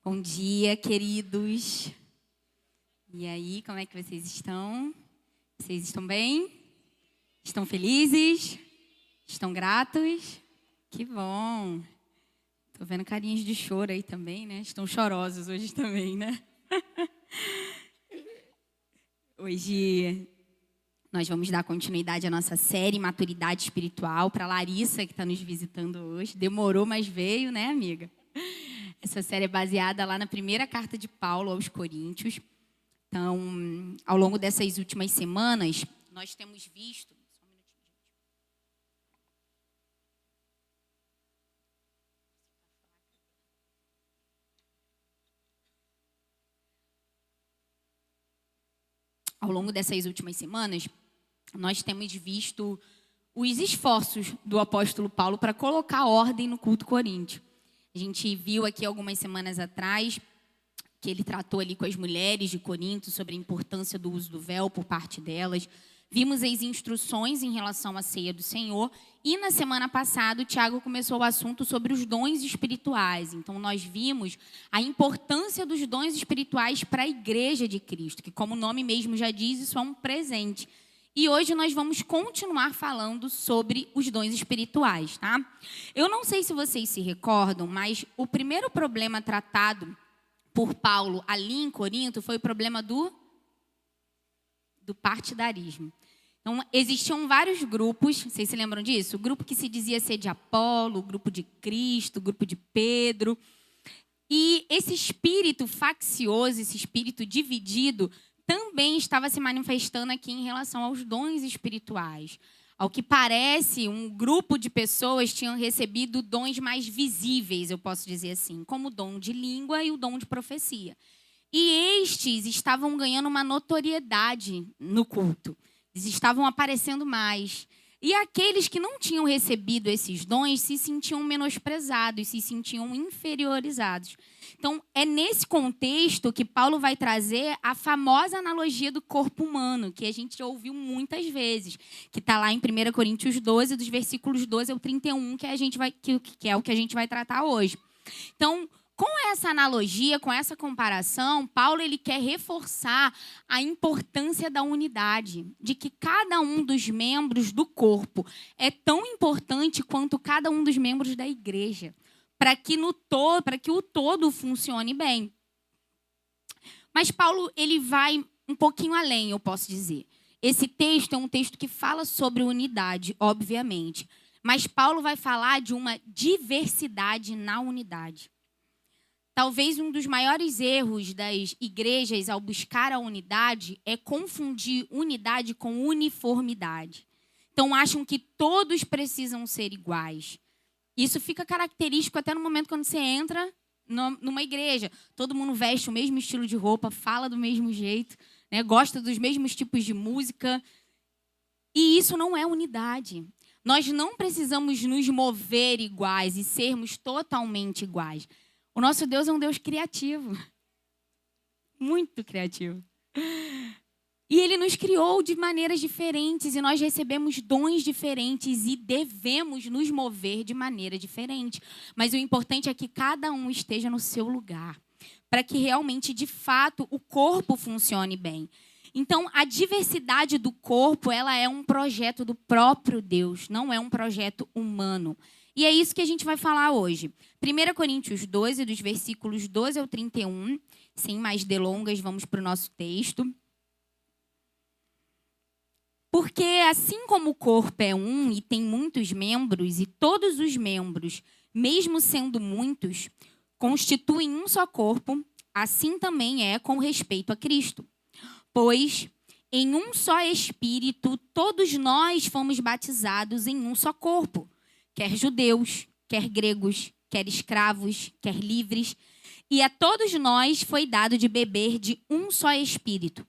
Bom dia, queridos. E aí, como é que vocês estão? Vocês estão bem? Estão felizes? Estão gratos? Que bom. Tô vendo carinhas de choro aí também, né? Estão chorosos hoje também, né? Hoje nós vamos dar continuidade à nossa série Maturidade Espiritual para Larissa, que está nos visitando hoje. Demorou, mas veio, né, amiga? Essa série é baseada lá na primeira carta de Paulo aos Coríntios. Então, ao longo dessas últimas semanas, nós temos visto... Só um minutinho, gente. Ao longo dessas últimas semanas, nós temos visto os esforços do apóstolo Paulo para colocar ordem no culto coríntio. A gente viu aqui algumas semanas atrás que ele tratou ali com as mulheres de Corinto sobre a importância do uso do véu por parte delas. Vimos as instruções em relação à ceia do Senhor. E na semana passada, o Tiago começou o assunto sobre os dons espirituais. Então, nós vimos a importância dos dons espirituais para a igreja de Cristo, que, como o nome mesmo já diz, isso é um presente. E hoje nós vamos continuar falando sobre os dons espirituais, tá? Eu não sei se vocês se recordam, mas o primeiro problema tratado por Paulo ali em Corinto foi o problema do partidarismo. Então, existiam vários grupos, vocês se lembram disso? O grupo que se dizia ser de Apolo, o grupo de Cristo, o grupo de Pedro. E esse espírito faccioso, esse espírito dividido, também estava se manifestando aqui em relação aos dons espirituais. Ao que parece, um grupo de pessoas tinham recebido dons mais visíveis, eu posso dizer assim, como o dom de língua e o dom de profecia. E estes estavam ganhando uma notoriedade no culto. Eles estavam aparecendo mais. E aqueles que não tinham recebido esses dons se sentiam menosprezados, se sentiam inferiorizados. Então, é nesse contexto que Paulo vai trazer a famosa analogia do corpo humano, que a gente já ouviu muitas vezes, que está lá em 1 Coríntios 12, dos versículos 12 ao 31, que é o que a gente vai tratar hoje. Então, com essa analogia, com essa comparação, Paulo ele quer reforçar a importância da unidade, de que cada um dos membros do corpo é tão importante quanto cada um dos membros da igreja, para que o todo funcione bem. Mas Paulo ele vai um pouquinho além, eu posso dizer. Esse texto é um texto que fala sobre unidade, obviamente, mas Paulo vai falar de uma diversidade na unidade. Talvez um dos maiores erros das igrejas ao buscar a unidade é confundir unidade com uniformidade. Então, acham que todos precisam ser iguais. Isso fica característico até no momento quando você entra numa igreja. Todo mundo veste o mesmo estilo de roupa, fala do mesmo jeito, né? Gosta dos mesmos tipos de música. E isso não é unidade. Nós não precisamos nos mover iguais e sermos totalmente iguais. O nosso Deus é um Deus criativo, muito criativo. E Ele nos criou de maneiras diferentes e nós recebemos dons diferentes e devemos nos mover de maneira diferente. Mas o importante é que cada um esteja no seu lugar, para que realmente, de fato, o corpo funcione bem. Então, a diversidade do corpo, ela é um projeto do próprio Deus, não é um projeto humano. E é isso que a gente vai falar hoje. 1 Coríntios 12, dos versículos 12 ao 31. Sem mais delongas, vamos para o nosso texto. Porque assim como o corpo é um e tem muitos membros, e todos os membros, mesmo sendo muitos, constituem um só corpo, assim também é com respeito a Cristo. Pois em um só Espírito, todos nós fomos batizados em um só corpo. Quer judeus, quer gregos, quer escravos, quer livres. E a todos nós foi dado de beber de um só Espírito.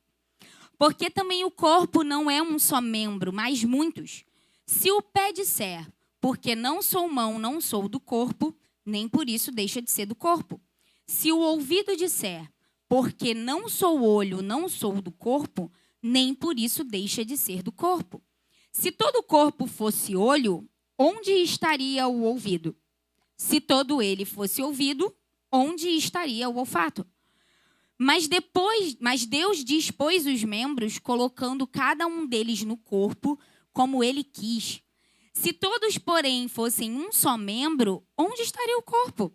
Porque também o corpo não é um só membro, mas muitos. Se o pé disser, porque não sou mão, não sou do corpo, nem por isso deixa de ser do corpo. Se o ouvido disser, porque não sou olho, não sou do corpo, nem por isso deixa de ser do corpo. Se todo o corpo fosse olho, onde estaria o ouvido? Se todo ele fosse ouvido, onde estaria o olfato. Mas Deus dispôs os membros, colocando cada um deles no corpo, como ele quis. Se todos, porém, fossem um só membro, onde estaria o corpo?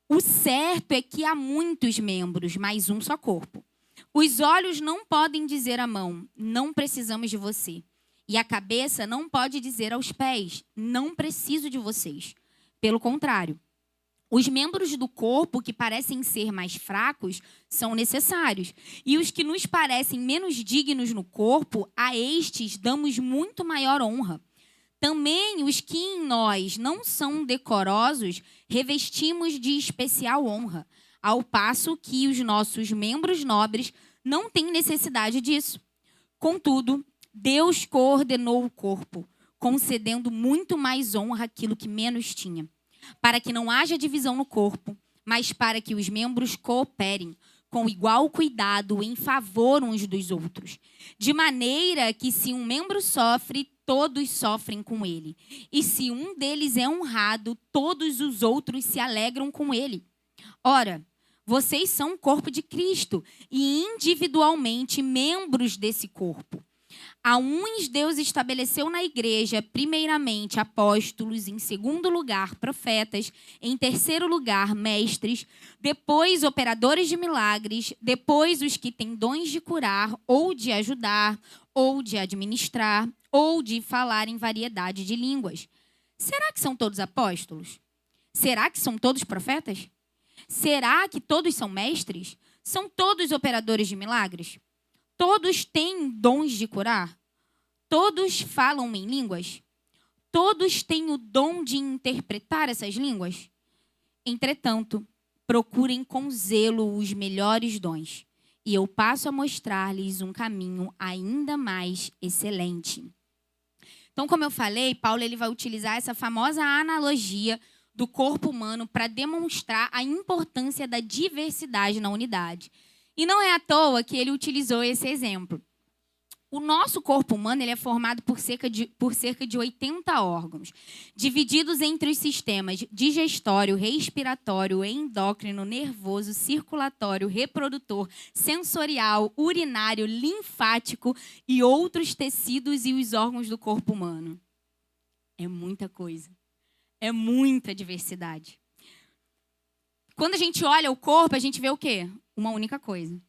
O certo é que há muitos membros, mas um só corpo. Os olhos não podem dizer à mão, não precisamos de você. E a cabeça não pode dizer aos pés, não preciso de vocês. Pelo contrário, os membros do corpo que parecem ser mais fracos são necessários. E os que nos parecem menos dignos no corpo, a estes damos muito maior honra. Também os que em nós não são decorosos, revestimos de especial honra, ao passo que os nossos membros nobres não têm necessidade disso. Contudo, Deus coordenou o corpo, concedendo muito mais honra àquilo que menos tinha, para que não haja divisão no corpo, mas para que os membros cooperem com igual cuidado em favor uns dos outros. De maneira que se um membro sofre, todos sofrem com ele. E se um deles é honrado, todos os outros se alegram com ele. Ora, vocês são o corpo de Cristo e individualmente membros desse corpo. A uns Deus estabeleceu na igreja, primeiramente apóstolos, em segundo lugar profetas, em terceiro lugar mestres, depois operadores de milagres, depois os que têm dons de curar, ou de ajudar, ou de administrar, ou de falar em variedade de línguas. Será que são todos apóstolos? Será que são todos profetas? Será que todos são mestres? São todos operadores de milagres? Todos têm dons de curar? Todos falam em línguas? Todos têm o dom de interpretar essas línguas? Entretanto, procurem com zelo os melhores dons, e eu passo a mostrar-lhes um caminho ainda mais excelente. Então, como eu falei, Paulo ele vai utilizar essa famosa analogia do corpo humano para demonstrar a importância da diversidade na unidade. E não é à toa que ele utilizou esse exemplo. O nosso corpo humano ele é formado por cerca de 80 órgãos, divididos entre os sistemas digestório, respiratório, endócrino, nervoso, circulatório, reprodutor, sensorial, urinário, linfático e outros tecidos e os órgãos do corpo humano. É muita coisa. É muita diversidade. Quando a gente olha o corpo, a gente vê o quê? Uma única coisa.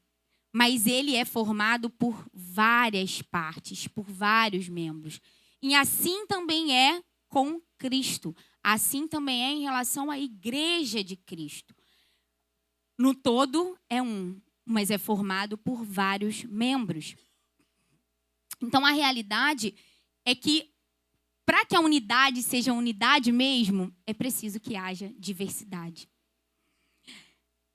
Mas ele é formado por várias partes, por vários membros. E assim também é com Cristo. Assim também é em relação à igreja de Cristo. No todo é um, mas é formado por vários membros. Então a realidade é que para que a unidade seja unidade mesmo, é preciso que haja diversidade.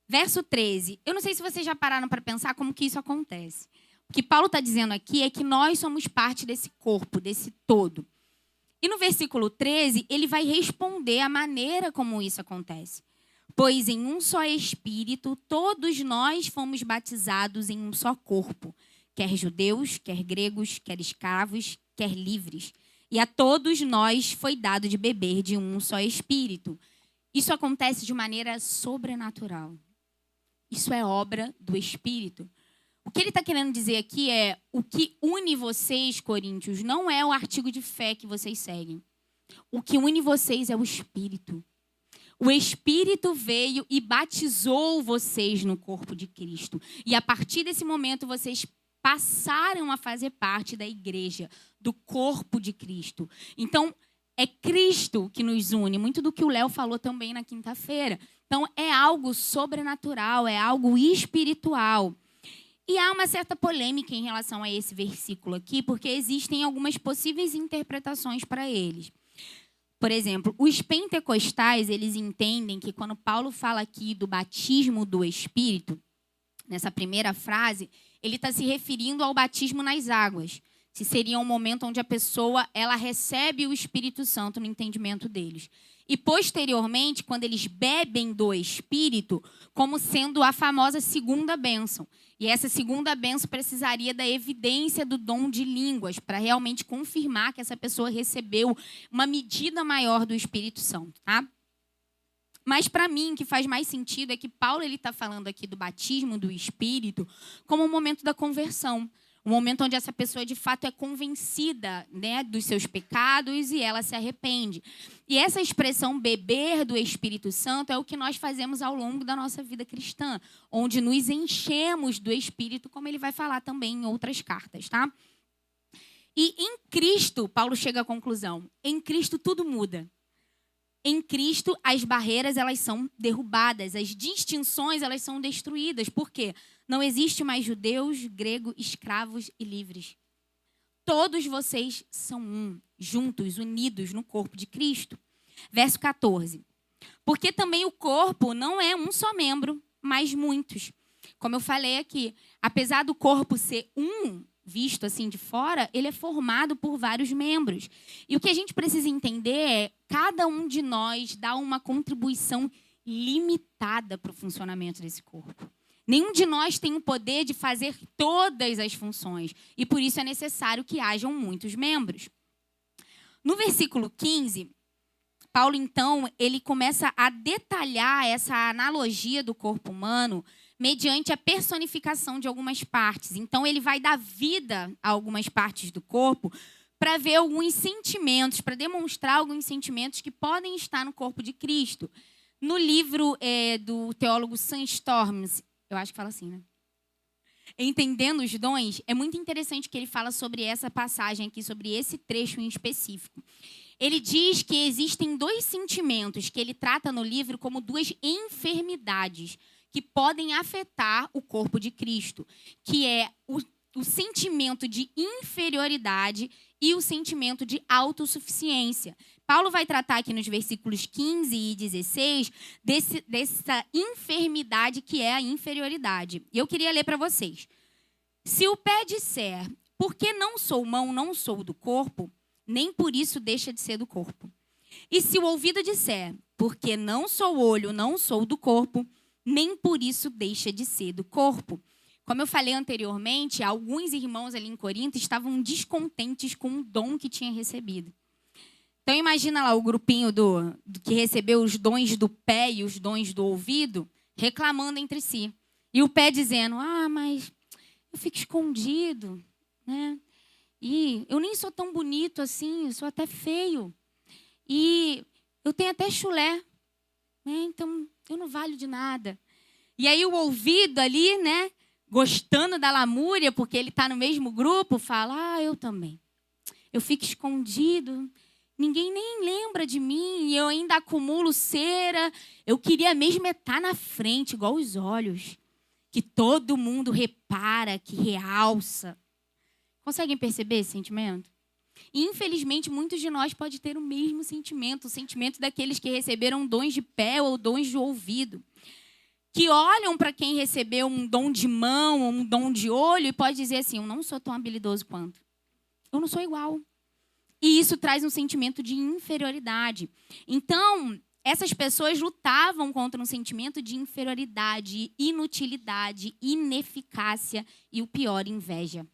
Verso 13. Eu não sei se vocês já pararam para pensar como que isso acontece. O que Paulo está dizendo aqui é que nós somos parte desse corpo, desse todo. E no versículo 13, ele vai responder a maneira como isso acontece. Pois em um só Espírito, todos nós fomos batizados em um só corpo. Quer judeus, quer gregos, quer escravos, quer livres. E a todos nós foi dado de beber de um só Espírito. Isso acontece de maneira sobrenatural. Isso é obra do Espírito. O que ele está querendo dizer aqui é o que une vocês, coríntios, não é o artigo de fé que vocês seguem. O que une vocês é o Espírito. O Espírito veio e batizou vocês no corpo de Cristo. E a partir desse momento vocês passaram a fazer parte da igreja, do corpo de Cristo. Então, é Cristo que nos une, muito do que o Léo falou também na quinta-feira. Então, é algo sobrenatural, é algo espiritual. E há uma certa polêmica em relação a esse versículo aqui, porque existem algumas possíveis interpretações para eles. Por exemplo, os pentecostais, eles entendem que quando Paulo fala aqui do batismo do Espírito, nessa primeira frase, ele está se referindo ao batismo nas águas. Se seria um momento onde a pessoa ela recebe o Espírito Santo no entendimento deles. E, posteriormente, quando eles bebem do Espírito, como sendo a famosa segunda bênção. E essa segunda bênção precisaria da evidência do dom de línguas, para realmente confirmar que essa pessoa recebeu uma medida maior do Espírito Santo. Tá? Mas para mim, o que faz mais sentido é que Paulo está falando aqui do batismo do Espírito como um momento da conversão. Um momento onde essa pessoa, de fato, é convencida, né, dos seus pecados e ela se arrepende. E essa expressão beber do Espírito Santo é o que nós fazemos ao longo da nossa vida cristã, onde nos enchemos do Espírito, como ele vai falar também em outras cartas, tá? E em Cristo, Paulo chega à conclusão, em Cristo tudo muda. Em Cristo, as barreiras elas são derrubadas, as distinções elas são destruídas. Por quê? Não existe mais judeus, gregos, escravos e livres. Todos vocês são um, juntos, unidos no corpo de Cristo. Verso 14. Porque também o corpo não é um só membro, mas muitos. Como eu falei aqui, apesar do corpo ser um, visto assim de fora, ele é formado por vários membros. E o que a gente precisa entender é cada um de nós dá uma contribuição limitada para o funcionamento desse corpo. Nenhum de nós tem o poder de fazer todas as funções. E por isso é necessário que hajam muitos membros. No versículo 15, Paulo, então, ele começa a detalhar essa analogia do corpo humano mediante a personificação de algumas partes. Então, ele vai dar vida a algumas partes do corpo para ver alguns sentimentos, para demonstrar alguns sentimentos que podem estar no corpo de Cristo. No livro do teólogo Sam Storms, eu acho que fala assim, né? Entendendo os dons, é muito interessante que ele fala sobre essa passagem aqui, sobre esse trecho em específico. Ele diz que existem dois sentimentos que ele trata no livro como duas enfermidades que podem afetar o corpo de Cristo, que é o sentimento de inferioridade e o sentimento de autossuficiência. Paulo vai tratar aqui nos versículos 15 e 16 dessa enfermidade que é a inferioridade. E eu queria ler para vocês. Se o pé disser, porque não sou mão, não sou do corpo, nem por isso deixa de ser do corpo. E se o ouvido disser, porque não sou olho, não sou do corpo, nem por isso deixa de ser do corpo. Como eu falei anteriormente, alguns irmãos ali em Corinto estavam descontentes com o dom que tinha recebido. Então imagina lá o grupinho do que recebeu os dons do pé e os dons do ouvido, reclamando entre si. E o pé dizendo, mas eu fico escondido, né? E eu nem sou tão bonito assim, eu sou até feio. E eu tenho até chulé, né? Então eu não valho de nada. E aí o ouvido ali, né, gostando da lamúria, porque ele está no mesmo grupo, fala, eu também. Eu fico escondido, ninguém nem lembra de mim, e eu ainda acumulo cera. Eu queria mesmo estar na frente, igual os olhos, que todo mundo repara, que realça. Conseguem perceber esse sentimento? E, infelizmente, muitos de nós podem ter o mesmo sentimento, o sentimento daqueles que receberam dons de pé ou dons de ouvido, que olham para quem recebeu um dom de mão ou um dom de olho e pode dizer assim, eu não sou tão habilidoso quanto. Eu não sou igual. E isso traz um sentimento de inferioridade. Então, essas pessoas lutavam contra um sentimento de inferioridade, inutilidade, ineficácia e, o pior, inveja.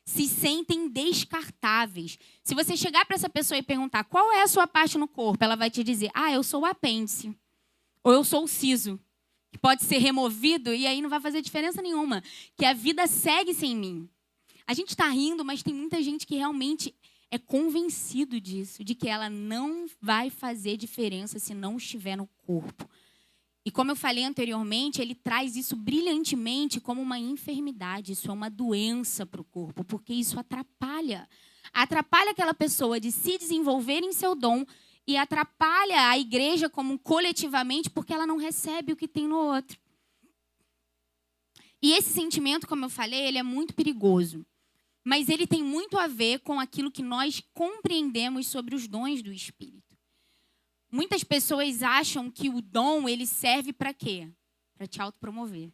Se sentem descartáveis. Se você chegar para essa pessoa e perguntar qual é a sua parte no corpo, ela vai te dizer, eu sou o apêndice, ou eu sou o siso, que pode ser removido e aí não vai fazer diferença nenhuma, que a vida segue sem mim. A gente está rindo, mas tem muita gente que realmente é convencido disso, de que ela não vai fazer diferença se não estiver no corpo. E como eu falei anteriormente, ele traz isso brilhantemente como uma enfermidade. Isso é uma doença para o corpo, porque isso atrapalha. Atrapalha aquela pessoa de se desenvolver em seu dom e atrapalha a igreja como coletivamente porque ela não recebe o que tem no outro. E esse sentimento, como eu falei, ele é muito perigoso. Mas ele tem muito a ver com aquilo que nós compreendemos sobre os dons do Espírito. Muitas pessoas acham que o dom ele serve para quê? Para te autopromover.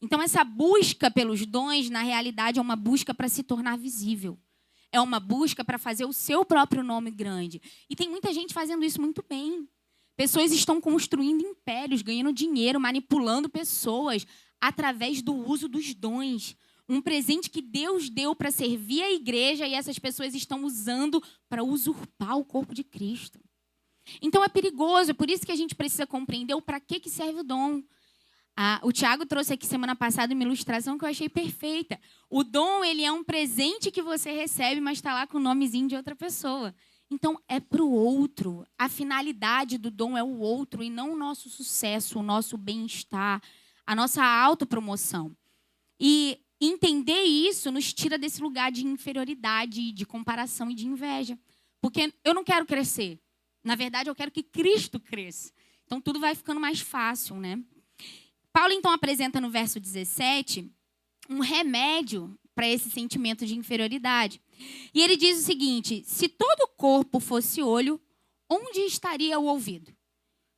Então, essa busca pelos dons, na realidade, é uma busca para se tornar visível. É uma busca para fazer o seu próprio nome grande. E tem muita gente fazendo isso muito bem. Pessoas estão construindo impérios, ganhando dinheiro, manipulando pessoas através do uso dos dons. Um presente que Deus deu para servir a igreja e essas pessoas estão usando para usurpar o corpo de Cristo. Então é perigoso, é por isso que a gente precisa compreender o para que serve o dom. O Tiago trouxe aqui semana passada uma ilustração que eu achei perfeita. O dom, ele é um presente que você recebe, mas está lá com o nomezinho de outra pessoa. Então, é para o outro. A finalidade do dom é o outro e não o nosso sucesso, o nosso bem-estar, a nossa autopromoção. E entender isso nos tira desse lugar de inferioridade, de comparação e de inveja. Porque eu não quero crescer. Na verdade, eu quero que Cristo cresça. Então, tudo vai ficando mais fácil, né? Paulo, então, apresenta no verso 17 um remédio para esse sentimento de inferioridade. E ele diz o seguinte: se todo o corpo fosse olho, onde estaria o ouvido?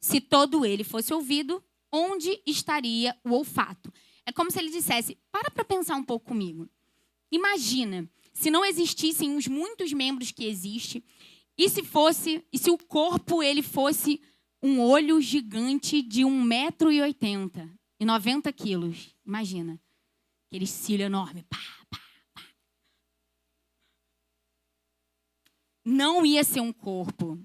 Se todo ele fosse ouvido, onde estaria o olfato? É como se ele dissesse: para pensar um pouco comigo. Imagina, se não existissem os muitos membros que existem, e se o corpo ele fosse um olho gigante de 1,80 m e 90 quilos. Imagina. Aquele cílio enorme. Pá, pá, pá. Não ia ser um corpo.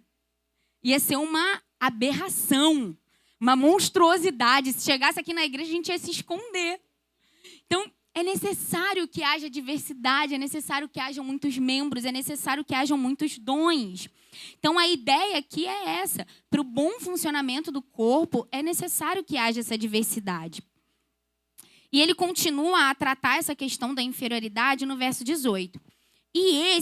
Ia ser uma aberração. Uma monstruosidade. Se chegasse aqui na igreja, a gente ia se esconder. Então, é necessário que haja diversidade, é necessário que hajam muitos membros, é necessário que hajam muitos dons. Então, a ideia aqui é essa. Para o bom funcionamento do corpo, é necessário que haja essa diversidade. E ele continua a tratar essa questão da inferioridade no verso 18. E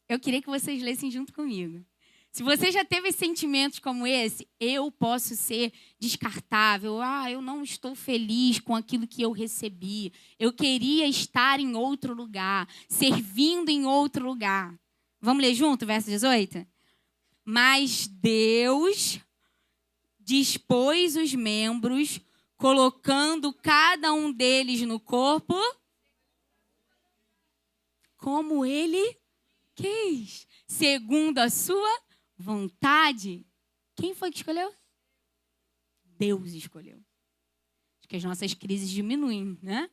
eu queria que vocês lessem junto comigo. Se você já teve sentimentos como esse, eu posso ser descartável. Eu não estou feliz com aquilo que eu recebi. Eu queria estar em outro lugar, servindo em outro lugar. Vamos ler junto o verso 18? Mas Deus dispôs os membros, colocando cada um deles no corpo como Ele quis, segundo a sua vontade. Quem foi que escolheu? Deus escolheu. Acho que as nossas crises diminuem, né?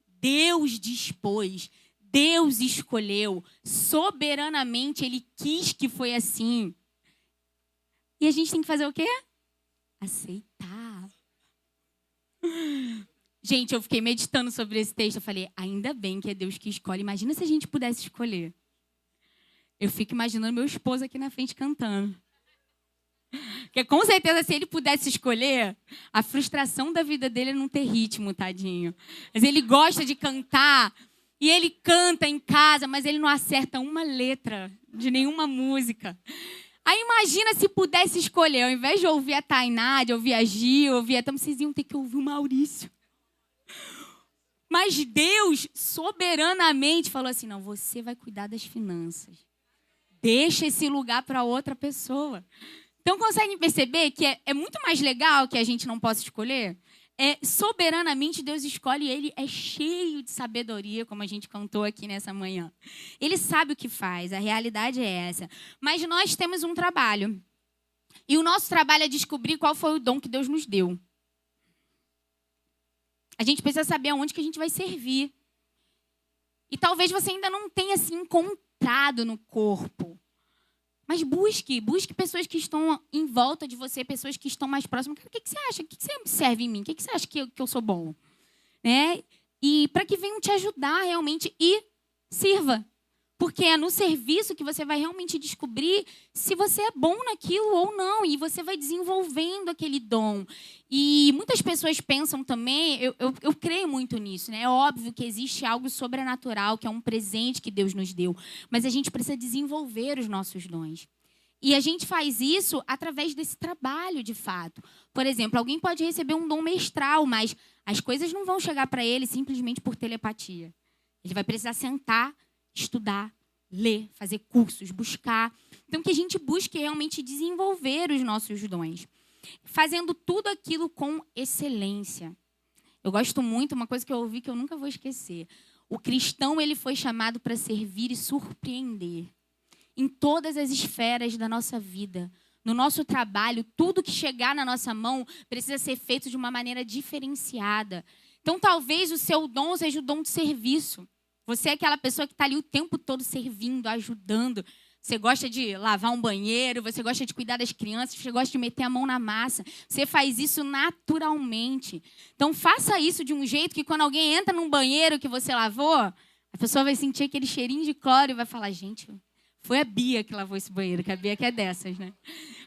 Deus dispôs, Deus escolheu, soberanamente Ele quis que foi assim. E a gente tem que fazer o quê? Aceitar. Gente, eu fiquei meditando sobre esse texto. Eu falei, ainda bem que é Deus que escolhe. Imagina se a gente pudesse escolher. Eu fico imaginando meu esposo aqui na frente cantando. Porque com certeza, se ele pudesse escolher, a frustração da vida dele é não ter ritmo, tadinho. Mas ele gosta de cantar. E ele canta em casa, mas ele não acerta uma letra de nenhuma música. Aí imagina se pudesse escolher, ao invés de ouvir a Tainá, de ouvir a Gil, ouvir a Tam, vocês iam ter que ouvir o Maurício. Mas Deus, soberanamente, falou assim, não, você vai cuidar das finanças. Deixa esse lugar para outra pessoa. Então, conseguem perceber que é muito mais legal que a gente não possa escolher? Soberanamente, Deus escolhe, Ele é cheio de sabedoria, como a gente cantou aqui nessa manhã. Ele sabe o que faz, a realidade é essa. Mas nós temos um trabalho. E o nosso trabalho é descobrir qual foi o dom que Deus nos deu. A gente precisa saber aonde que a gente vai servir. E talvez você ainda não tenha se encontrado no corpo. Mas busque pessoas que estão em volta de você, pessoas que estão mais próximas. O que você acha? O que você serve em mim? O que você acha que eu sou bom? Né? E para que venham te ajudar realmente e sirva. Porque é no serviço que você vai realmente descobrir se você é bom naquilo ou não. E você vai desenvolvendo aquele dom. E muitas pessoas pensam também, eu creio muito nisso, né? É óbvio que existe algo sobrenatural, que é um presente que Deus nos deu. Mas a gente precisa desenvolver os nossos dons. E a gente faz isso através desse trabalho, de fato. Por exemplo, alguém pode receber um dom mestral, mas as coisas não vão chegar para ele simplesmente por telepatia. Ele vai precisar sentar, estudar, ler, fazer cursos, buscar. Então, que a gente busque realmente desenvolver os nossos dons, fazendo tudo aquilo com excelência. Eu gosto muito, uma coisa que eu ouvi que eu nunca vou esquecer. O cristão, ele foi chamado para servir e surpreender. Em todas as esferas da nossa vida, no nosso trabalho, tudo que chegar na nossa mão precisa ser feito de uma maneira diferenciada. Então, talvez o seu dom seja o dom de serviço. Você é aquela pessoa que está ali o tempo todo servindo, ajudando. Você gosta de lavar um banheiro, você gosta de cuidar das crianças, você gosta de meter a mão na massa. Você faz isso naturalmente. Então, faça isso de um jeito que quando alguém entra num banheiro que você lavou, a pessoa vai sentir aquele cheirinho de cloro e vai falar, gente, foi a Bia que lavou esse banheiro, que a Bia que é dessas, né?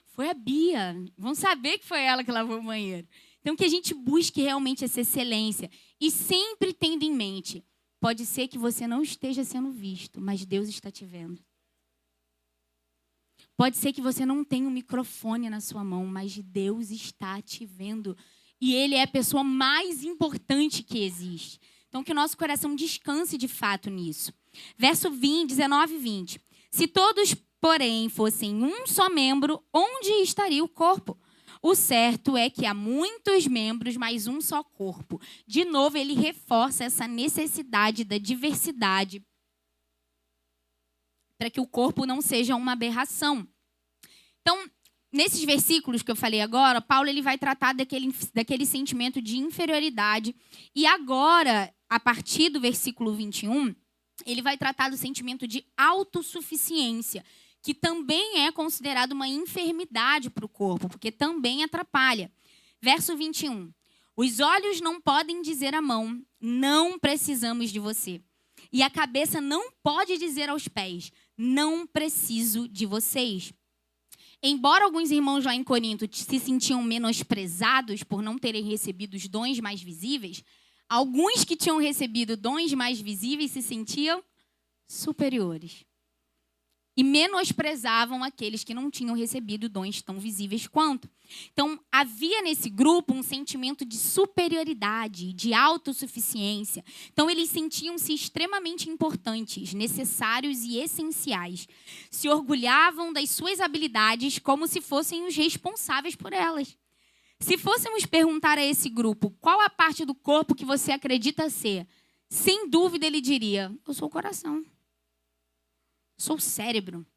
Foi a Bia. Vão saber que foi ela que lavou o banheiro. Então, que a gente busque realmente essa excelência. E sempre tendo em mente, pode ser que você não esteja sendo visto, mas Deus está te vendo. Pode ser que você não tenha um microfone na sua mão, mas Deus está te vendo. E Ele é a pessoa mais importante que existe. Então, que o nosso coração descanse de fato nisso. Verso 19 e 20. Se todos, porém, fossem um só membro, onde estaria o corpo? O certo é que há muitos membros, mas um só corpo. De novo, ele reforça essa necessidade da diversidade para que o corpo não seja uma aberração. Então, nesses versículos que eu falei agora, Paulo ele vai tratar daquele sentimento de inferioridade. E agora, a partir do versículo 21, ele vai tratar do sentimento de autossuficiência, que também é considerado uma enfermidade para o corpo, porque também atrapalha. Verso 21. Os olhos não podem dizer à mão, não precisamos de você. E a cabeça não pode dizer aos pés, não preciso de vocês. Embora alguns irmãos lá em Corinto se sentiam menosprezados por não terem recebido os dons mais visíveis, alguns que tinham recebido dons mais visíveis se sentiam superiores. E menosprezavam aqueles que não tinham recebido dons tão visíveis quanto. Então, havia nesse grupo um sentimento de superioridade, de autossuficiência. Então, eles sentiam-se extremamente importantes, necessários e essenciais. Se orgulhavam das suas habilidades como se fossem os responsáveis por elas. Se fôssemos perguntar a esse grupo qual a parte do corpo que você acredita ser, sem dúvida ele diria, eu sou o coração. Sou o cérebro.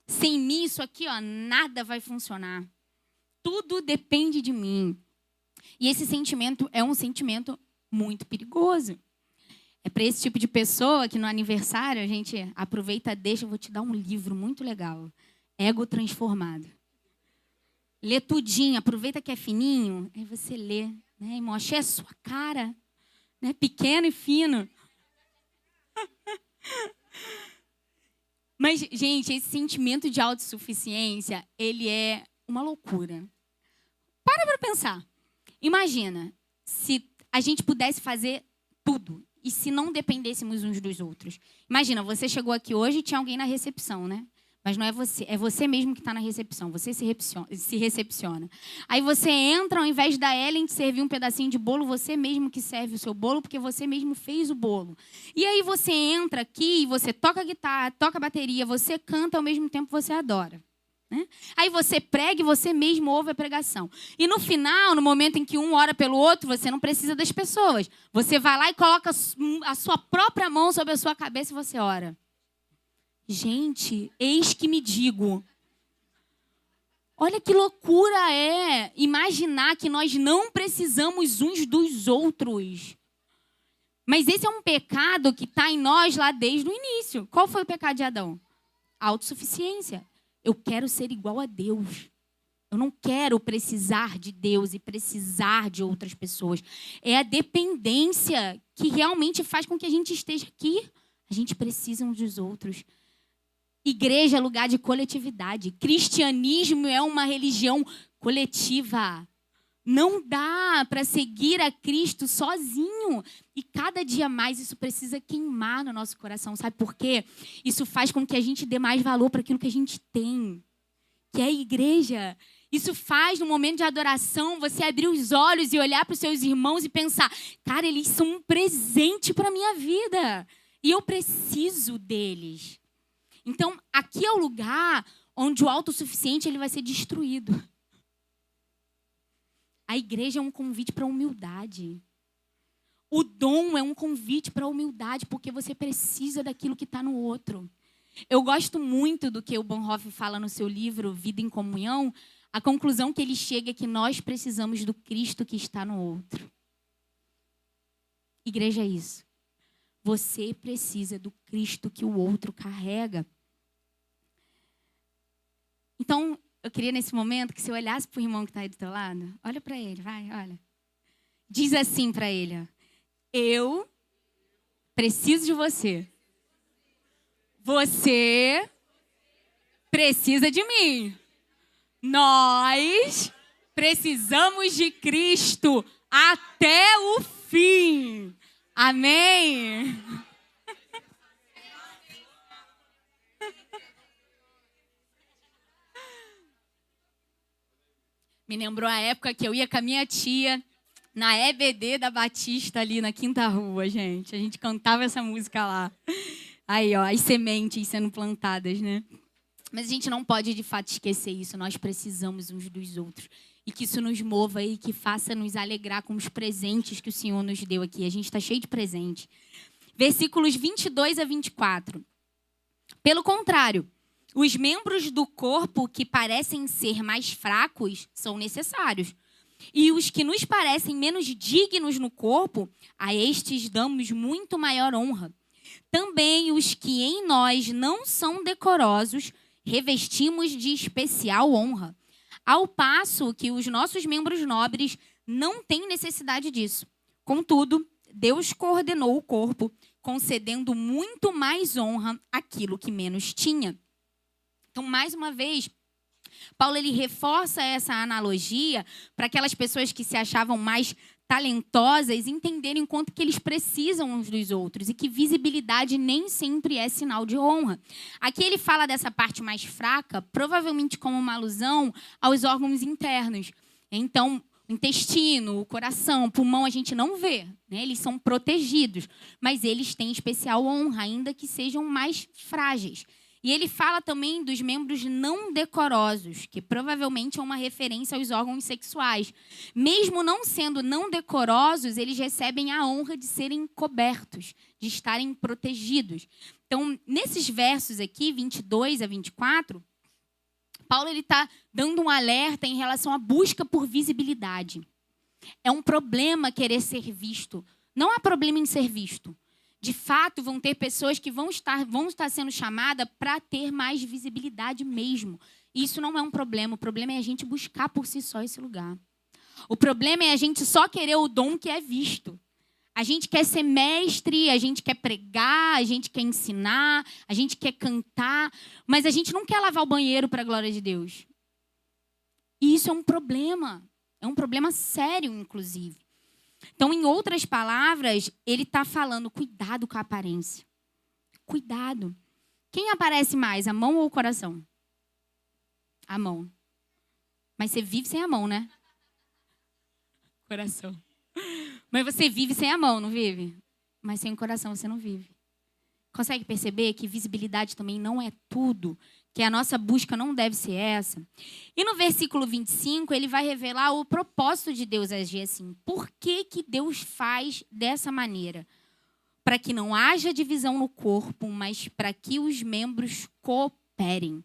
Sem mim, isso aqui, nada vai funcionar. Tudo depende de mim. E esse sentimento é um sentimento muito perigoso. É para esse tipo de pessoa que no aniversário a gente aproveita, deixa, eu vou te dar um livro muito legal. Ego Transformado. Lê tudinho, aproveita que é fininho, aí você lê. Né, irmão? Achei a sua cara, né, pequeno e fino. Mas, gente, esse sentimento de autossuficiência, ele é uma loucura. Para pensar. Imagina se a gente pudesse fazer tudo e se não dependêssemos uns dos outros. Imagina, você chegou aqui hoje e tinha alguém na recepção, né? Mas não é você mesmo que está na recepção. Você se recepciona. Aí você entra, ao invés da Ellen te servir um pedacinho de bolo, você mesmo que serve o seu bolo, porque você mesmo fez o bolo. E aí você entra aqui, você toca guitarra, toca bateria, você canta, ao mesmo tempo você adora. Né? Aí você prega e você mesmo ouve a pregação. E no final, no momento em que um ora pelo outro, você não precisa das pessoas. Você vai lá e coloca a sua própria mão sobre a sua cabeça e você ora. Gente, eis que me digo. Olha que loucura é imaginar que nós não precisamos uns dos outros. Mas esse é um pecado que está em nós lá desde o início. Qual foi o pecado de Adão? A autossuficiência. Eu quero ser igual a Deus. Eu não quero precisar de Deus e precisar de outras pessoas. É a dependência que realmente faz com que a gente esteja aqui. A gente precisa uns dos outros. Igreja é lugar de coletividade. Cristianismo é uma religião coletiva. Não dá para seguir a Cristo sozinho. E cada dia mais isso precisa queimar no nosso coração. Sabe por quê? Isso faz com que a gente dê mais valor para aquilo que a gente tem, que é a igreja. Isso faz, no momento de adoração, você abrir os olhos e olhar para os seus irmãos e pensar, cara, eles são um presente para a minha vida. E eu preciso deles. Então, aqui é o lugar onde o autossuficiente ele vai ser destruído. A igreja é um convite para a humildade. O dom é um convite para a humildade, porque você precisa daquilo que está no outro. Eu gosto muito do que o Bonhoeffer fala no seu livro Vida em Comunhão. A conclusão que ele chega é que nós precisamos do Cristo que está no outro. Igreja é isso. Você precisa do Cristo que o outro carrega. Então, eu queria nesse momento que você olhasse para o irmão que está aí do teu lado. Olha para ele, vai, olha. Diz assim para ele, ó, eu preciso de você. Você precisa de mim. Nós precisamos de Cristo até o fim. Amém? Me lembrou a época que eu ia com a minha tia na EBD da Batista ali na Quinta Rua, gente. A gente cantava essa música lá. Aí, ó, as sementes sendo plantadas, né? Mas a gente não pode, de fato, esquecer isso. Nós precisamos uns dos outros. E que isso nos mova e que faça nos alegrar com os presentes que o Senhor nos deu aqui. A gente está cheio de presente. Versículos 22 a 24. Pelo contrário, os membros do corpo que parecem ser mais fracos são necessários. E os que nos parecem menos dignos no corpo, a estes damos muito maior honra. Também os que em nós não são decorosos, revestimos de especial honra. Ao passo que os nossos membros nobres não têm necessidade disso. Contudo, Deus coordenou o corpo, concedendo muito mais honra àquilo que menos tinha. Então, mais uma vez, Paulo ele reforça essa analogia para aquelas pessoas que se achavam mais talentosas entenderem quanto que eles precisam uns dos outros e que visibilidade nem sempre é sinal de honra. Aqui ele fala dessa parte mais fraca, provavelmente como uma alusão aos órgãos internos. Então, o intestino, o coração, o pulmão a gente não vê, né? Eles são protegidos, mas eles têm especial honra, ainda que sejam mais frágeis. E ele fala também dos membros não decorosos, que provavelmente é uma referência aos órgãos sexuais. Mesmo não sendo não decorosos, eles recebem a honra de serem cobertos, de estarem protegidos. Então, nesses versos aqui, 22 a 24, Paulo está dando um alerta em relação à busca por visibilidade. É um problema querer ser visto. Não há problema em ser visto. De fato, vão ter pessoas que vão estar sendo chamadas para ter mais visibilidade mesmo. Isso não é um problema. O problema é a gente buscar por si só esse lugar. O problema é a gente só querer o dom que é visto. A gente quer ser mestre, a gente quer pregar, a gente quer ensinar, a gente quer cantar, mas a gente não quer lavar o banheiro para a glória de Deus. E isso é um problema. É um problema sério, inclusive. Então, em outras palavras, ele está falando, cuidado com a aparência. Cuidado. Quem aparece mais, a mão ou o coração? A mão. Mas você vive sem a mão, né? Coração. Mas você vive sem a mão, não vive? Mas sem o coração você não vive. Consegue perceber que visibilidade também não é tudo? Que a nossa busca não deve ser essa? E no versículo 25, ele vai revelar o propósito de Deus agir assim. Por que que Deus faz dessa maneira? Para que não haja divisão no corpo, mas para que os membros cooperem.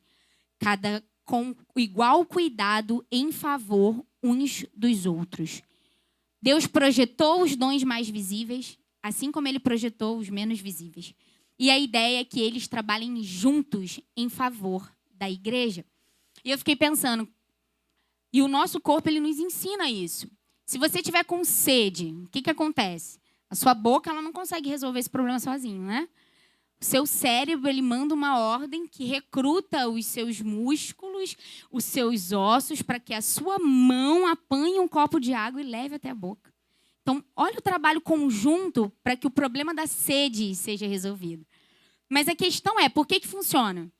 Cada com igual cuidado em favor uns dos outros. Deus projetou os dons mais visíveis, assim como ele projetou os menos visíveis. E a ideia é que eles trabalhem juntos em favor da igreja. E eu fiquei pensando, e o nosso corpo ele nos ensina isso. Se você tiver com sede, o que acontece? A sua boca ela não consegue resolver esse problema sozinho, né? O seu cérebro ele manda uma ordem que recruta os seus músculos, os seus ossos, para que a sua mão apanhe um copo de água e leve até a boca. Então, olha o trabalho conjunto para que o problema da sede seja resolvido. Mas a questão é, por que funciona?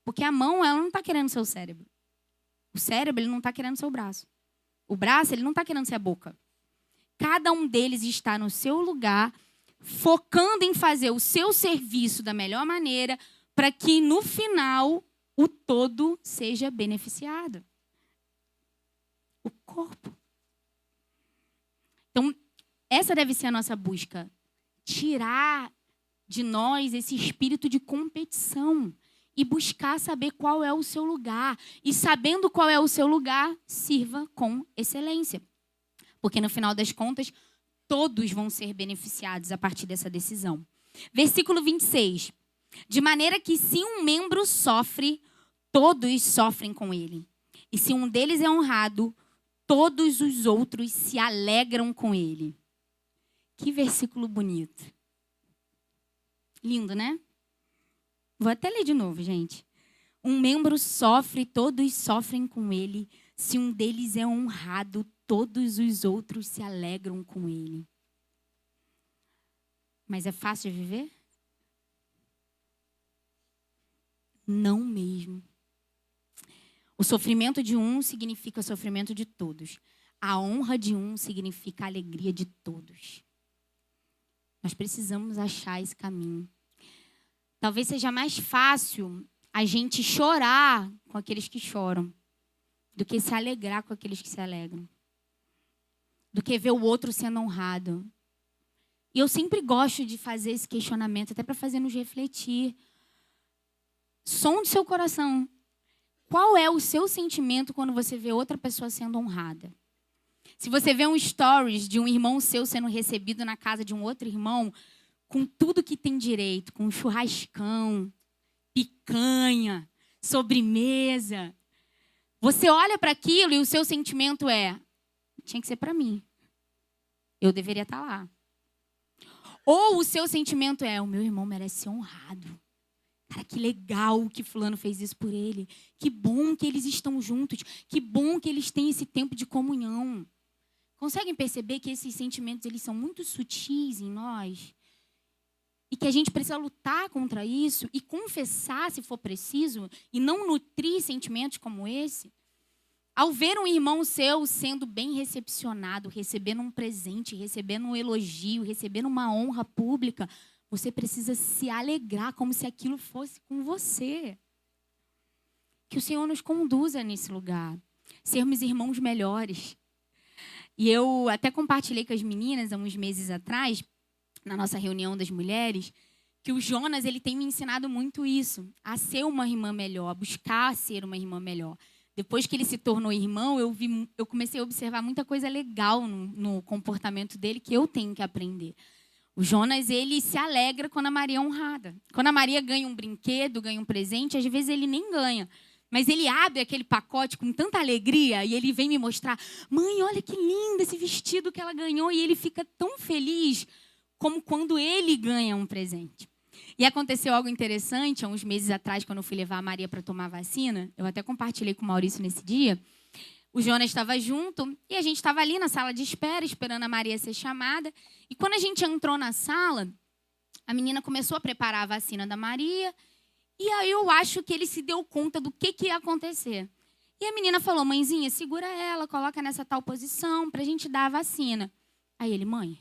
Porque a mão ela não está querendo ser o cérebro. O cérebro ele não está querendo ser o braço. O braço ele não está querendo ser a boca. Cada um deles está no seu lugar, focando em fazer o seu serviço da melhor maneira, para que no final o todo seja beneficiado. O corpo. Então, essa deve ser a nossa busca. Tirar de nós esse espírito de competição e buscar saber qual é o seu lugar. E sabendo qual é o seu lugar, sirva com excelência. Porque no final das contas, todos vão ser beneficiados a partir dessa decisão. Versículo 26. De maneira que se um membro sofre, todos sofrem com ele. E se um deles é honrado, todos os outros se alegram com ele. Que versículo bonito. Lindo, né? Vou até ler de novo, gente. Um membro sofre, todos sofrem com ele. Se um deles é honrado, todos os outros se alegram com ele. Mas é fácil de viver? Não mesmo. O sofrimento de um significa o sofrimento de todos. A honra de um significa a alegria de todos. Nós precisamos achar esse caminho. Talvez seja mais fácil a gente chorar com aqueles que choram do que se alegrar com aqueles que se alegram. Do que ver o outro sendo honrado. E eu sempre gosto de fazer esse questionamento, até para fazer nos refletir. Som do seu coração. Qual é o seu sentimento quando você vê outra pessoa sendo honrada? Se você vê um stories de um irmão seu sendo recebido na casa de um outro irmão, com tudo que tem direito, com churrascão, picanha, sobremesa, você olha para aquilo e o seu sentimento é: tinha que ser para mim. Eu deveria estar lá. Ou o seu sentimento é: o meu irmão merece ser honrado. Cara, que legal que fulano fez isso por ele. Que bom que eles estão juntos. Que bom que eles têm esse tempo de comunhão. Conseguem perceber que esses sentimentos eles são muito sutis em nós? E que a gente precisa lutar contra isso e confessar se for preciso e não nutrir sentimentos como esse? Ao ver um irmão seu sendo bem recepcionado, recebendo um presente, recebendo um elogio, recebendo uma honra pública, você precisa se alegrar como se aquilo fosse com você. Que o Senhor nos conduza nesse lugar. Sermos irmãos melhores. E eu até compartilhei com as meninas há uns meses atrás, na nossa reunião das mulheres, que o Jonas ele tem me ensinado muito isso. A ser uma irmã melhor, a buscar ser uma irmã melhor. Depois que ele se tornou irmão, eu comecei a observar muita coisa legal no comportamento dele que eu tenho que aprender. O Jonas, ele se alegra quando a Maria é honrada. Quando a Maria ganha um brinquedo, ganha um presente, às vezes ele nem ganha. Mas ele abre aquele pacote com tanta alegria e ele vem me mostrar: mãe, olha que lindo esse vestido que ela ganhou. E ele fica tão feliz como quando ele ganha um presente. E aconteceu algo interessante, há uns meses atrás, quando eu fui levar a Maria para tomar a vacina. Eu até compartilhei com o Maurício nesse dia. O Jonas estava junto e a gente estava ali na sala de espera, esperando a Maria ser chamada. E quando a gente entrou na sala, a menina começou a preparar a vacina da Maria. E aí eu acho que ele se deu conta do que ia acontecer. E a menina falou: mãezinha, segura ela, coloca nessa tal posição para a gente dar a vacina. Aí ele: mãe,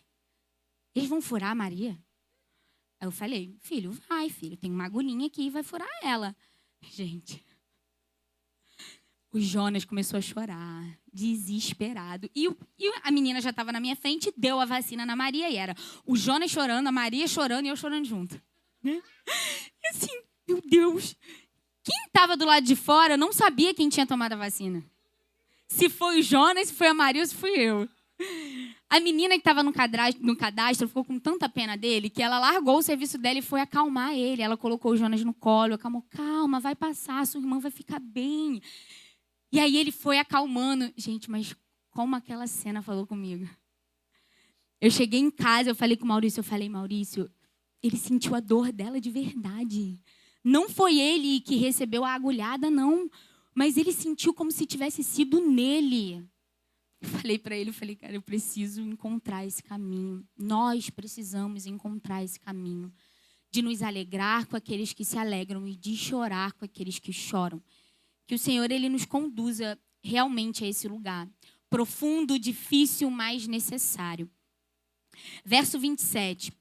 eles vão furar a Maria? Aí eu falei: filho, vai, filho, tem uma agulhinha aqui e vai furar ela. Gente... O Jonas começou a chorar, desesperado. E a menina já estava na minha frente, deu a vacina na Maria. E era o Jonas chorando, a Maria chorando e eu chorando junto. E assim, meu Deus. Quem estava do lado de fora não sabia quem tinha tomado a vacina. Se foi o Jonas, se foi a Maria ou se fui eu. A menina que estava no cadastro ficou com tanta pena dele que ela largou o serviço dela e foi acalmar ele. Ela colocou o Jonas no colo, acalmou: calma, vai passar, sua irmã vai ficar bem. E aí ele foi acalmando. Gente, mas como aquela cena falou comigo. Eu cheguei em casa, eu falei com o Maurício, Maurício, ele sentiu a dor dela de verdade. Não foi ele que recebeu a agulhada, não. Mas ele sentiu como se tivesse sido nele. Eu falei para ele, cara, eu preciso encontrar esse caminho. Nós precisamos encontrar esse caminho. De nos alegrar com aqueles que se alegram e de chorar com aqueles que choram. Que o Senhor ele nos conduza realmente a esse lugar. Profundo, difícil, mas necessário. Verso 27.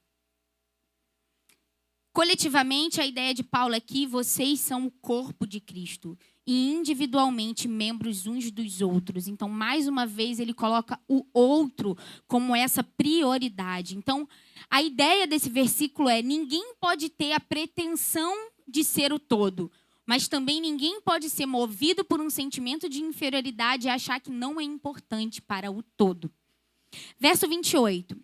Coletivamente, a ideia de Paulo aqui: vocês são o corpo de Cristo. E individualmente membros uns dos outros. Então, mais uma vez, ele coloca o outro como essa prioridade. Então, a ideia desse versículo é: ninguém pode ter a pretensão de ser o todo. Mas também ninguém pode ser movido por um sentimento de inferioridade e achar que não é importante para o todo. Verso 28.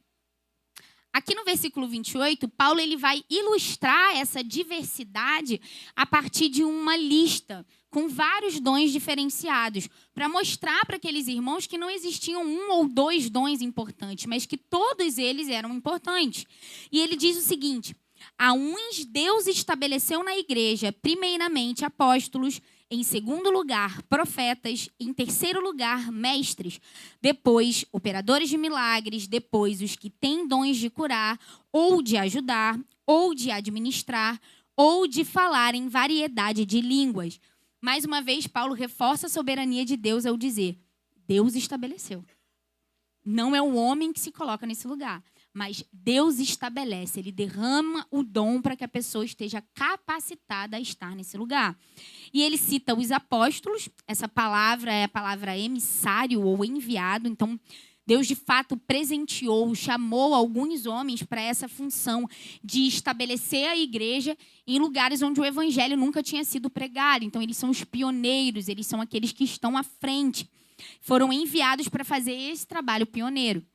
Aqui no versículo 28, Paulo ele vai ilustrar essa diversidade a partir de uma lista com vários dons diferenciados, para mostrar para aqueles irmãos que não existiam um ou dois dons importantes, mas que todos eles eram importantes. E ele diz o seguinte: a uns Deus estabeleceu na igreja, primeiramente apóstolos, em segundo lugar profetas, em terceiro lugar mestres, depois operadores de milagres, depois os que têm dons de curar, ou de ajudar, ou de administrar, ou de falar em variedade de línguas. Mais uma vez, Paulo reforça a soberania de Deus ao dizer: Deus estabeleceu. Não é o homem que se coloca nesse lugar, mas Deus estabelece. Ele derrama o dom para que a pessoa esteja capacitada a estar nesse lugar. E ele cita os apóstolos. Essa palavra é a palavra emissário ou enviado. Então, Deus, de fato, presenteou, chamou alguns homens para essa função de estabelecer a igreja em lugares onde o evangelho nunca tinha sido pregado. Então, eles são os pioneiros, eles são aqueles que estão à frente. Foram enviados para fazer esse trabalho pioneiro.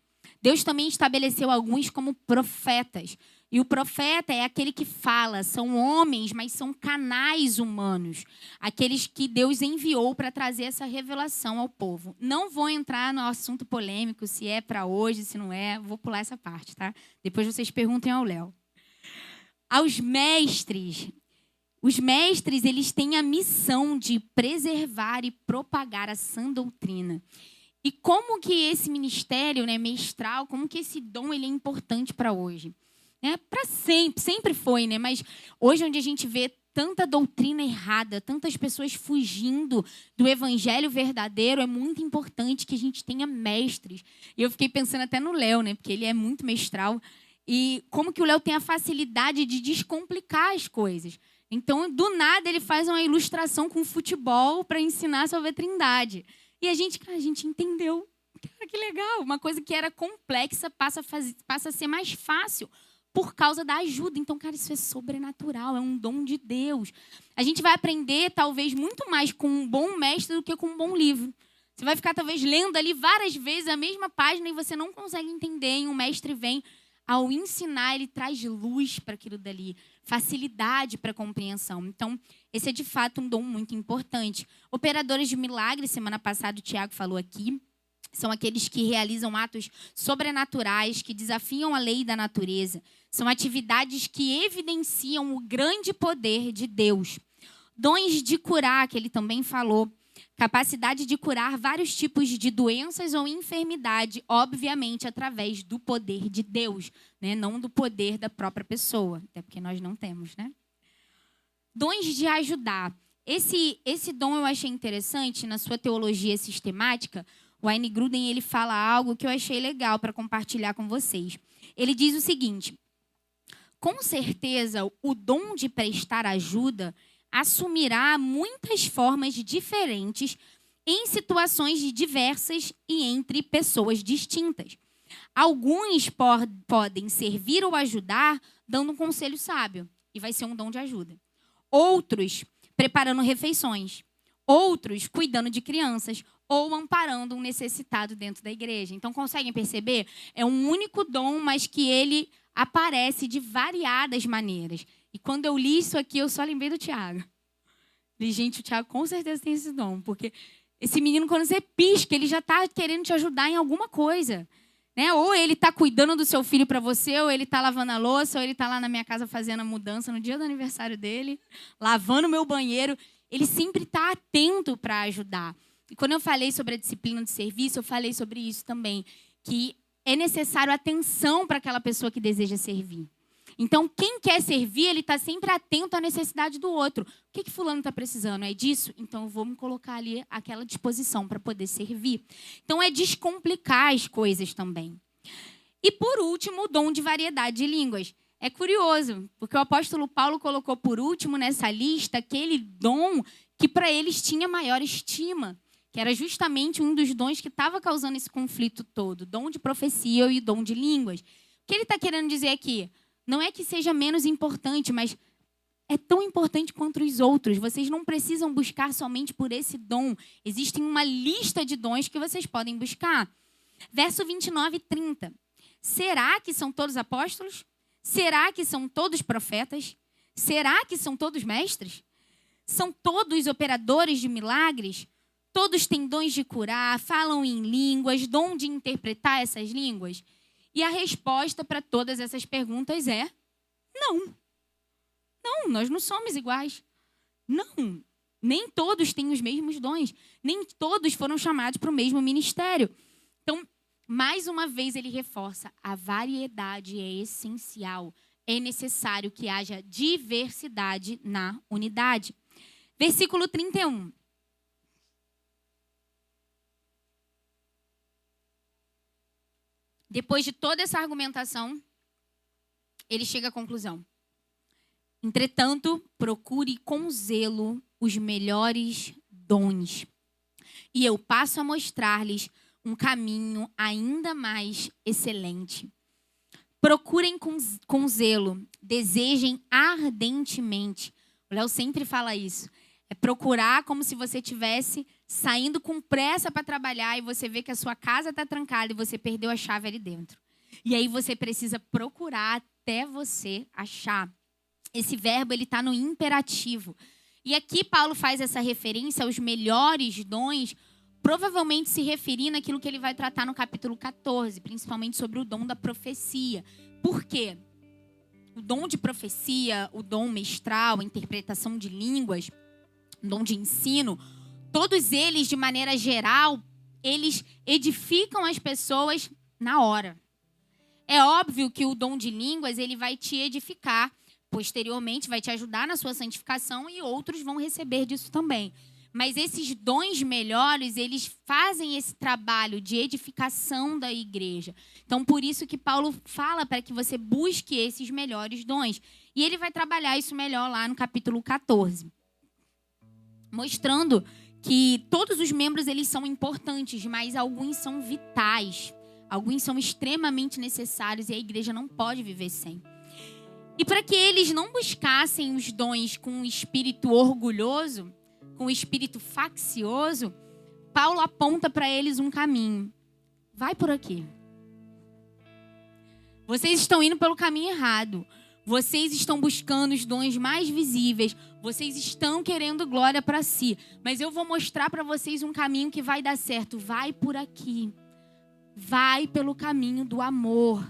Deus também estabeleceu alguns como profetas. E o profeta é aquele que fala, são homens, mas são canais humanos. Aqueles que Deus enviou para trazer essa revelação ao povo. Não vou entrar no assunto polêmico, se é para hoje, se não é. Vou pular essa parte, tá? Depois vocês perguntem ao Léo. Aos mestres. Os mestres, eles têm a missão de preservar e propagar a sã doutrina. E como que esse ministério, né, mestral, como que esse dom ele é importante para hoje? Para sempre foi, né? Mas hoje onde a gente vê tanta doutrina errada, tantas pessoas fugindo do evangelho verdadeiro, é muito importante que a gente tenha mestres. E eu fiquei pensando até no Léo, né? Porque ele é muito mestral. E como que o Léo tem a facilidade de descomplicar as coisas. Então, do nada, ele faz uma ilustração com futebol para ensinar sobre a Trindade. E a gente entendeu. Cara, que legal. Uma coisa que era complexa passa a ser mais fácil por causa da ajuda. Então, cara, isso é sobrenatural, é um dom de Deus. A gente vai aprender, talvez, muito mais com um bom mestre do que com um bom livro. Você vai ficar, talvez, lendo ali várias vezes a mesma página e você não consegue entender. E um mestre vem, ao ensinar, ele traz luz para aquilo dali, facilidade para a compreensão. Então, esse é, de fato, um dom muito importante. Operadores de milagres, semana passada o Tiago falou aqui, são aqueles que realizam atos sobrenaturais, que desafiam a lei da natureza. São atividades que evidenciam o grande poder de Deus. Dons de curar, que ele também falou. Capacidade de curar vários tipos de doenças ou enfermidade, obviamente através do poder de Deus, né? Não do poder da própria pessoa, até porque nós não temos, né? Dons de ajudar. Esse dom eu achei interessante na sua teologia sistemática. O Wayne Gruden, ele fala algo que eu achei legal para compartilhar com vocês. Ele diz o seguinte: com certeza, o dom de prestar ajuda assumirá muitas formas diferentes em situações diversas e entre pessoas distintas. Alguns podem servir ou ajudar dando um conselho sábio, e vai ser um dom de ajuda. Outros preparando refeições. Outros cuidando de crianças ou amparando um necessitado dentro da igreja. Então, conseguem perceber? É um único dom, mas que ele aparece de variadas maneiras. E quando eu li isso aqui, eu só lembrei do Tiago. E, gente, o Tiago com certeza tem esse dom, porque esse menino, quando você pisca, ele já está querendo te ajudar em alguma coisa. Né? Ou ele está cuidando do seu filho para você, ou ele está lavando a louça, ou ele está lá na minha casa fazendo a mudança no dia do aniversário dele, lavando o meu banheiro. Ele sempre está atento para ajudar. E quando eu falei sobre a disciplina de serviço, eu falei sobre isso também, que é necessário atenção para aquela pessoa que deseja servir. Então, quem quer servir, ele está sempre atento à necessidade do outro. O que fulano está precisando? É disso? Então, eu vou me colocar ali àquela disposição para poder servir. Então, é descomplicar as coisas também. E, por último, o dom de variedade de línguas. É curioso, porque o apóstolo Paulo colocou por último nessa lista aquele dom que para eles tinha maior estima, que era justamente um dos dons que estava causando esse conflito todo, dom de profecia e dom de línguas. O que ele está querendo dizer aqui? Não é que seja menos importante, mas é tão importante quanto os outros. Vocês não precisam buscar somente por esse dom. Existe uma lista de dons que vocês podem buscar. Verso 29 e 30. Será que são todos apóstolos? Será que são todos profetas? Será que são todos mestres? São todos operadores de milagres? Todos têm dons de curar, falam em línguas, dom de interpretar essas línguas? E a resposta para todas essas perguntas é não. Não, nós não somos iguais. Não, nem todos têm os mesmos dons. Nem todos foram chamados para o mesmo ministério. Então, mais uma vez ele reforça, a variedade é essencial. É necessário que haja diversidade na unidade. Versículo 31. Depois de toda essa argumentação, ele chega à conclusão. Entretanto, procure com zelo os melhores dons. E eu passo a mostrar-lhes um caminho ainda mais excelente. Procurem com zelo, desejem ardentemente. O Léo sempre fala isso. É procurar como se você estivesse saindo com pressa para trabalhar e você vê que a sua casa está trancada e você perdeu a chave ali dentro. E aí você precisa procurar até você achar. Esse verbo ele está no imperativo. E aqui Paulo faz essa referência aos melhores dons, provavelmente se referindo àquilo que ele vai tratar no capítulo 14, principalmente sobre o dom da profecia. Por quê? O dom de profecia, o dom mestral, a interpretação de línguas, o dom de ensino, todos eles, de maneira geral, eles edificam as pessoas na hora. É óbvio que o dom de línguas ele vai te edificar, posteriormente vai te ajudar na sua santificação e outros vão receber disso também. Mas esses dons melhores, eles fazem esse trabalho de edificação da igreja. Então, por isso que Paulo fala para que você busque esses melhores dons. E ele vai trabalhar isso melhor lá no capítulo 14. Mostrando que todos os membros eles são importantes, mas alguns são vitais. Alguns são extremamente necessários e a igreja não pode viver sem. E para que eles não buscassem os dons com um espírito orgulhoso, com um espírito faccioso, Paulo aponta para eles um caminho. Vai por aqui. Vocês estão indo pelo caminho errado. Vocês estão buscando os dons mais visíveis. Vocês estão querendo glória para si. Mas eu vou mostrar para vocês um caminho que vai dar certo. Vai por aqui. Vai pelo caminho do amor.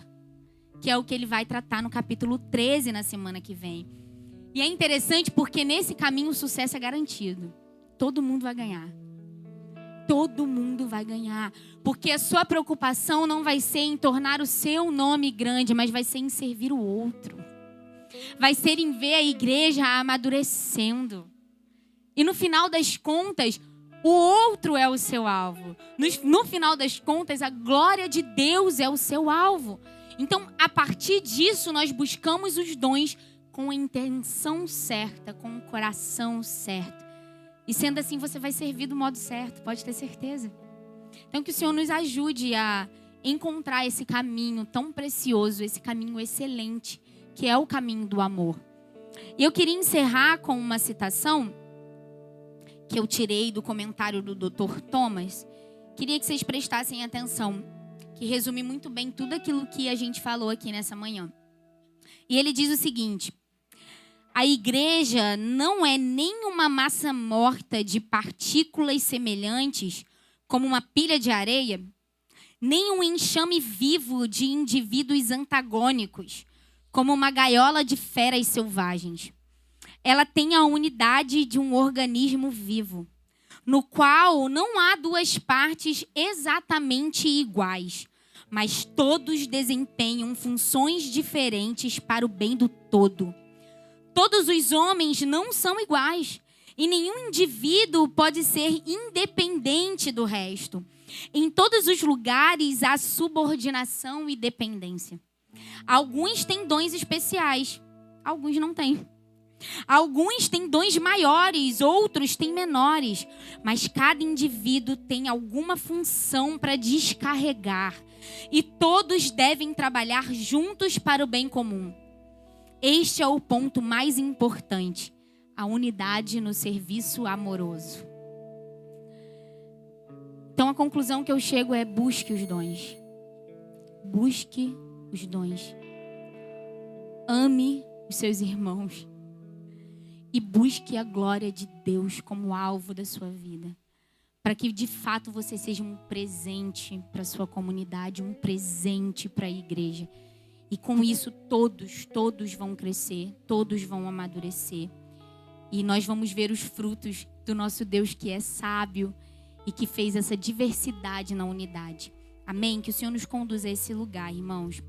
Que é o que ele vai tratar no capítulo 13 na semana que vem. E é interessante porque nesse caminho o sucesso é garantido. Todo mundo vai ganhar. Todo mundo vai ganhar. Porque a sua preocupação não vai ser em tornar o seu nome grande, mas vai ser em servir o outro. Vai ser em ver a igreja amadurecendo. E no final das contas, o outro é o seu alvo. No final das contas, a glória de Deus é o seu alvo. Então, a partir disso, nós buscamos os dons com a intenção certa, com o coração certo. E sendo assim, você vai servir do modo certo, pode ter certeza. Então, que o Senhor nos ajude a encontrar esse caminho tão precioso, esse caminho excelente, que é o caminho do amor. E eu queria encerrar com uma citação que eu tirei do comentário do Dr. Thomas. Queria que vocês prestassem atenção, que resume muito bem tudo aquilo que a gente falou aqui nessa manhã. E ele diz o seguinte: a igreja não é nem uma massa morta de partículas semelhantes, como uma pilha de areia, nem um enxame vivo de indivíduos antagônicos, como uma gaiola de feras selvagens. Ela tem a unidade de um organismo vivo, no qual não há duas partes exatamente iguais, mas todos desempenham funções diferentes para o bem do todo. Todos os homens não são iguais, e nenhum indivíduo pode ser independente do resto. Em todos os lugares há subordinação e dependência. Alguns têm dons especiais, alguns não têm. Alguns têm dons maiores, outros têm menores, mas cada indivíduo tem alguma função para descarregar e todos devem trabalhar juntos para o bem comum. Este é o ponto mais importante, a unidade no serviço amoroso. Então a conclusão que eu chego é: busque os dons. Busque os dons. Ame os seus irmãos. e busque a glória de Deus como alvo da sua vida. Para que de fato você seja um presente para a sua comunidade, um presente para a igreja. E com isso todos vão crescer, todos vão amadurecer. E nós vamos ver os frutos do nosso Deus que é sábio e que fez essa diversidade na unidade. Amém? Que o Senhor nos conduza a esse lugar, irmãos.